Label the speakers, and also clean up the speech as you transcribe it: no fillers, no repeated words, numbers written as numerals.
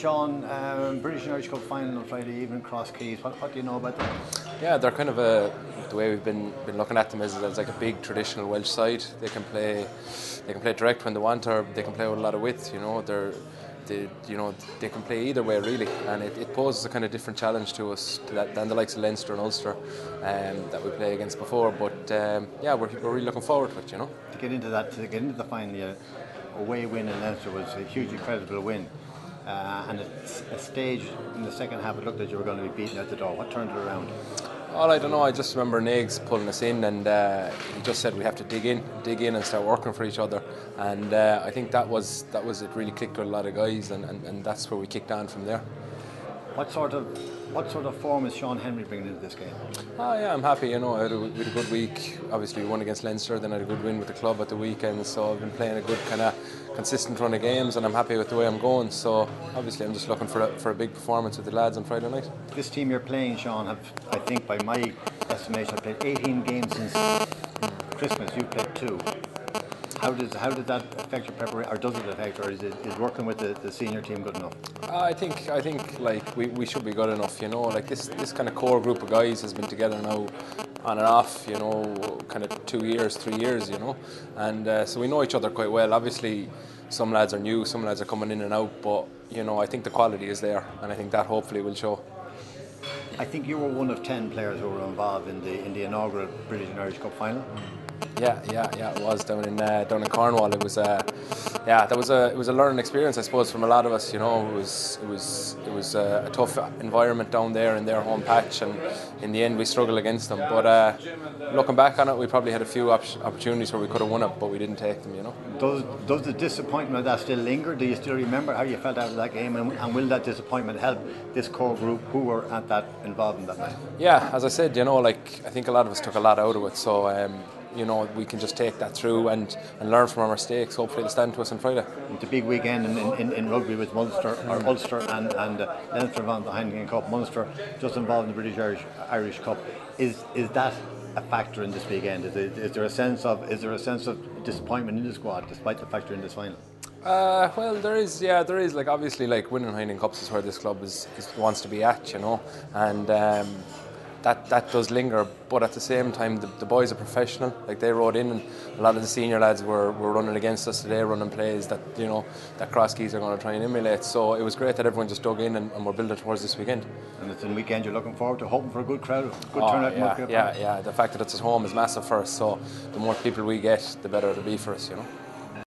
Speaker 1: Sean, British and Irish Cup Final on Friday evening, Cross Keys. What do you know about them?
Speaker 2: Yeah, they're kind of the way we've been looking at them is as like a big traditional Welsh side. They can play direct when they want, or they can play with a lot of width. They can play either way really, and it poses a kind of different challenge to us than the likes of Leinster and Ulster that we played against before. But we're really looking forward to it. To
Speaker 1: get into the final, away win in Leinster was a hugely credible win. And at a stage in the second half, it looked like you were going to be beaten out the door. What turned it around?
Speaker 2: Well, I don't know. I just remember Nags pulling us in, and he just said we have to dig in and start working for each other. And I think that was it. Really clicked with a lot of guys, and that's where we kicked on from there.
Speaker 1: What sort of form is Sean Henry bringing into this game?
Speaker 2: I'm happy. We had a good week. Obviously, we won against Leinster, then had a good win with the club at the weekend. So I've been playing a good kind of consistent run of games, and I'm happy with the way I'm going. So obviously, I'm just looking for a big performance with the lads on Friday night.
Speaker 1: This team you're playing, Sean, have, I think by my estimation, played 18 games since Christmas. You played 2. How did that affect your preparation, or does it affect, or is working with the senior team good enough?
Speaker 2: I think like we should be good enough, like this kind of core group of guys has been together now on and off, kind of 2 years, 3 years, and so we know each other quite well. Obviously some lads are new, some lads are coming in and out, but I think the quality is there, and I think that hopefully will show.
Speaker 1: I think you were one of 10 players who were involved in the inaugural British and Irish Cup Final.
Speaker 2: Yeah, it was down in Cornwall. It was it was a learning experience, I suppose, from a lot of us. It was a tough environment down there in their home patch, and in the end we struggled against them. But looking back on it, we probably had a few opportunities where we could have won it, but we didn't take them.
Speaker 1: Does the disappointment of that still linger? Do you still remember how you felt after that game, and will that disappointment help this core group who were involved in that night? Yeah,
Speaker 2: as I said, I think a lot of us took a lot out of it. So. We can just take that through and learn from our mistakes. Hopefully it'll stand to us on Friday.
Speaker 1: It's a big weekend in rugby with Ulster and Leinster involved in the Heineken Cup. Munster just involved in the British Irish Cup. Is that a factor in this weekend? Is there a sense of disappointment in the squad despite the factor in this final?
Speaker 2: Well, there is. Like obviously, like winning Heineken Cups is where this club wants to be at, and. That does linger, but at the same time the boys are professional. Like they rode in, and a lot of the senior lads were running against us today, running plays that that Cross Keys are going to try and emulate. So it was great that everyone just dug in and we're building towards this weekend.
Speaker 1: And it's a weekend you're looking forward to, hoping for a good crowd, good turnout.
Speaker 2: Yeah. The fact that it's at home is massive for us. So the more people we get, the better it'll be for us.